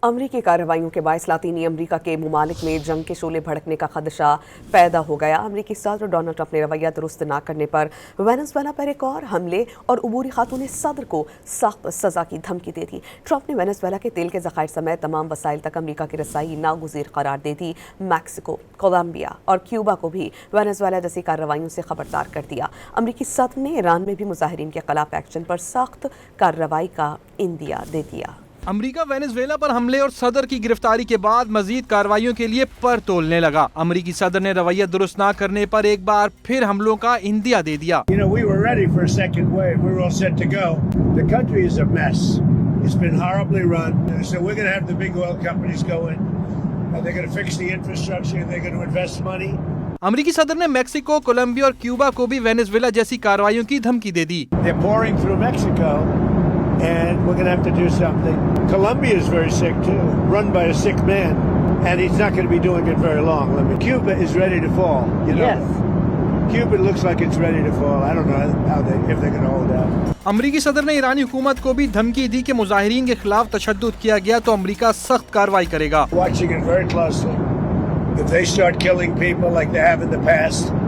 अमरीकी कार्रवाइयों के बायस लातीनी अमरीका के ममालिक में जंग के शोले भड़कने का खदशा पैदा हो गया। अमरीकी सदर डोनाल्ड ट्रंप ने रवैया दुरुस्त न करने पर वेनेजुएला पर एक और हमले और उबूरी खातून सदर को सख्त सजा की धमकी दे दी। ट्रंप ने वेनेजुएला के तेल के ज़खायर समेत तमाम वसाइल तक अमरीका की रसाई नागुज़ीर करार दे दी। मैक्सिको, कोलंबिया और क्यूबा को भी वेनेजुएला जैसी कार्रवाइयों से खबरदार कर दिया। अमरीकी सदर ने ईरान में भी मुजाहिरीन के खिलाफ एक्शन पर सख्त कार्रवाई का इंदिया दे दिया। अमरीका वेनेजुएला पर हमले और सदर की गिरफ्तारी के बाद मजीद कार्रवाइयों के लिए पर तोलने लगा। अमरीकी सदर ने रवैया दुरुस्त न करने पर एक बार फिर हमलों का इंदिया दे दिया। अमरीकी सदर ने मैक्सिको, कोलंबिया और क्यूबा को भी वेनेजुएला जैसी कार्रवाइयों की धमकी दे दी। And we're going to have to do something. Colombia is very sick too, run by a sick man, and he's not going to be doing it very long. I mean, Cuba is ready to fall. You know, yes. Cuba looks like it's ready to fall. I don't know if they're going to hold out. अमरीकी सदर ने ईरानी हुकूमत को भी धमकी दी कि मुजाहिरीन के खिलाफ तशद्दुद किया गया तो अमरीका सख्त कार्रवाई करेगा। Watching it very closely. If they start killing people like they have in the past,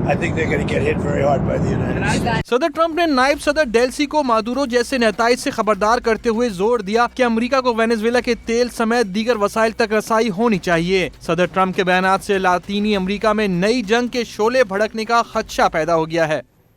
I think they're going to get hit very hard by the United States. सदर ट्रंप ने नायब सदर डेल्सी को मादुरो जैसे नेताइज से खबरदार करते हुए जोर दिया कि अमेरिका को वेनेजुएला के तेल समेत दीगर वसाइल तक रसाई होनी चाहिए। सदर ट्रंप के बयानात से लातीनी अमेरिका में नई जंग के शोले भड़कने का खदशा पैदा हो गया है।